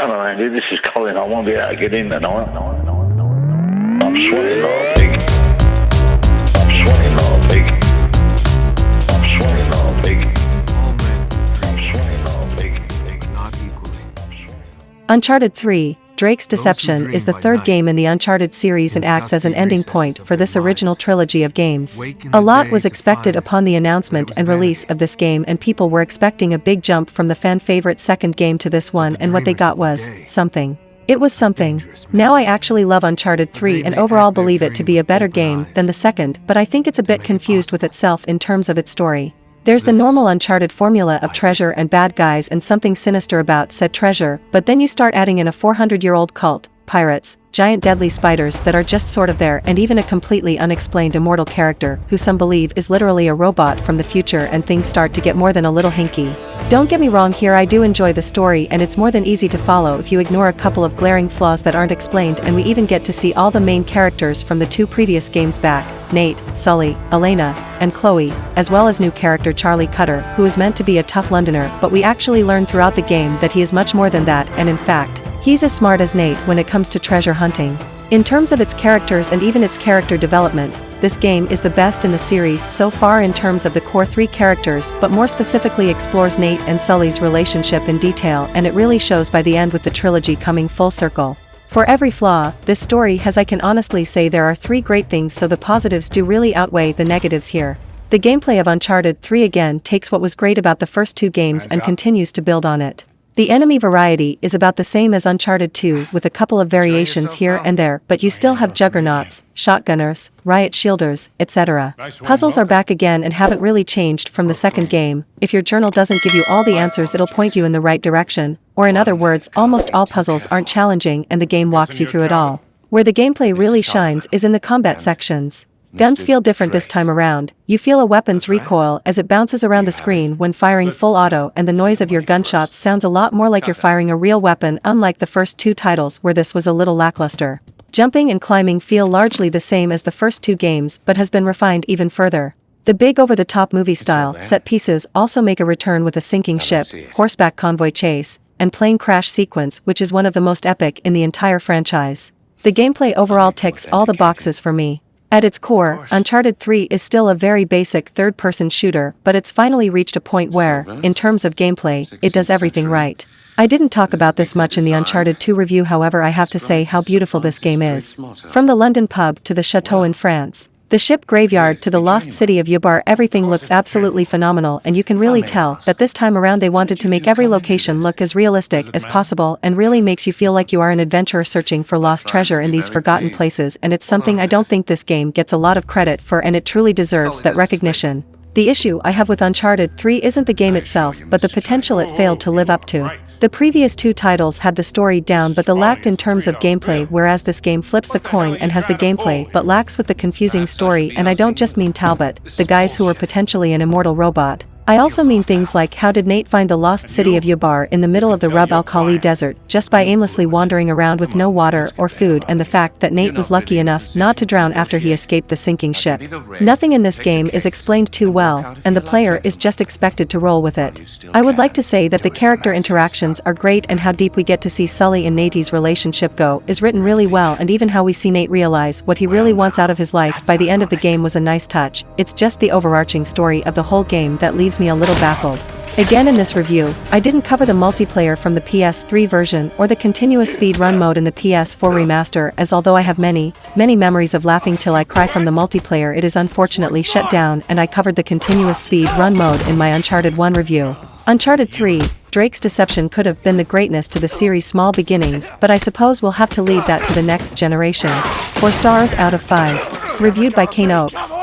Hello, Andy. This is Colin. I won't be able to get in tonight. I'm sweating like a pig. I'm sweating like a pig. I'm sweating like a pig. All men I'm sweating like a pig. but not equally. Uncharted 3, Drake's Deception dream is the by third night game in the Uncharted series and acts as an dusty ending recesses point of for their this original minds. trilogy of games. Wake in A the lot day was to expected find upon the it announcement was and release vanity. of this game, and people were expecting a big jump from the fan-favorite second game to this one, the and what they dreamers got of the was day something. It was something. dangerous Now I man. actually love Uncharted 3 they and may overall act their believe it to be dream a better with game open than the eyes second, but I think it's a bit make it confused with possible. itself in terms of its story. There's the This normal Uncharted formula of I treasure and bad guys and something sinister about said treasure, but then you start adding in a 400-year-old cult, pirates, giant deadly spiders that are just sort of there, and even a completely unexplained immortal character who some believe is literally a robot from the future, and things start to get more than a little hinky. Don't get me wrong here, I do enjoy the story and it's more than easy to follow if you ignore a couple of glaring flaws that aren't explained, and we even get to see all the main characters from the two previous games back: Nate, Sully, Elena, and Chloe, as well as new character Charlie Cutter, who is meant to be a tough Londoner, but we actually learn throughout the game that he is much more than that, and in fact, he's as smart as Nate when it comes to treasure hunting. In terms of its characters and even its character development, this game is the best in the series so far in terms of the core three characters, but more specifically explores Nate and Sully's relationship in detail, and it really shows by the end with the trilogy coming full circle. For every flaw, this story has, I can honestly say there are three great things, so the positives do really outweigh the negatives here. The gameplay of Uncharted 3 again takes what was great about the first two games and continues to build on it. The enemy variety is about the same as Uncharted 2, with a couple of variations here and there, but you still have juggernauts, shotgunners, riot shielders, etc. Puzzles are back again and haven't really changed from the second game. If your journal doesn't give you all the answers, it'll point you in the right direction, or in other words, almost all puzzles aren't challenging and the game walks you through it all. Where the gameplay really shines is in the combat sections. Guns feel different this time around. You feel a weapon's recoil as it bounces around the screen when firing full auto, and the noise of your gunshots sounds a lot more like you're firing a real weapon, unlike the first two titles where this was a little lackluster. Jumping and climbing feel largely the same as the first two games, but has been refined even further. The big over-the-top movie-style set pieces also make a return with a sinking ship, horseback convoy chase, and plane crash sequence, which is one of the most epic in the entire franchise. The gameplay overall ticks all the boxes for me. At its core, Uncharted 3 is still a very basic third-person shooter, but it's finally reached a point where, in terms of gameplay, it does everything right. I didn't talk about this much in the Uncharted 2 review, however I have to say how beautiful this game is. From the London pub to the chateau in France, the ship graveyard to the lost city of Q.U.B.E, everything looks absolutely phenomenal, and you can really tell that this time around they wanted to make every location look as realistic as possible, and really makes you feel like you are an adventurer searching for lost treasure in these forgotten places, and it's something I don't think this game gets a lot of credit for, and it truly deserves that recognition. The issue I have with Uncharted 3 isn't the game itself, but the potential it failed to live up to. The previous two titles had the story down but the lacked in terms of gameplay, whereas this game flips the coin and has the gameplay but lacks with the confusing story, and I don't just mean Talbot, the guys who were potentially an immortal robot. I also mean things like, how did Nate find the lost city of Q.U.B.E in the middle of the Rub al Khali desert, just by aimlessly wandering around with no water or food, and the fact that Nate was lucky enough not to drown after he escaped the sinking ship. Nothing in this game is explained too well, and the player is just expected to roll with it. I would like to say that the character interactions are great, and how deep we get to see Sully and Nate's relationship go is written really well, and even how we see Nate realize what he really wants out of his life by the end of the game was a nice touch. It's just the overarching story of the whole game that leaves me a little baffled. Again, in this review, I didn't cover the multiplayer from the PS3 version or the continuous speed run mode in the PS4 remaster, as although I have many memories of laughing till I cry from the multiplayer, it is unfortunately shut down, and I covered the continuous speed run mode in my Uncharted 1 review. Uncharted 3, Drake's Deception could have been the greatness to the series' small beginnings, but I suppose we'll have to leave that to the next generation. 4 stars out of 5. Reviewed by Kane Oaks.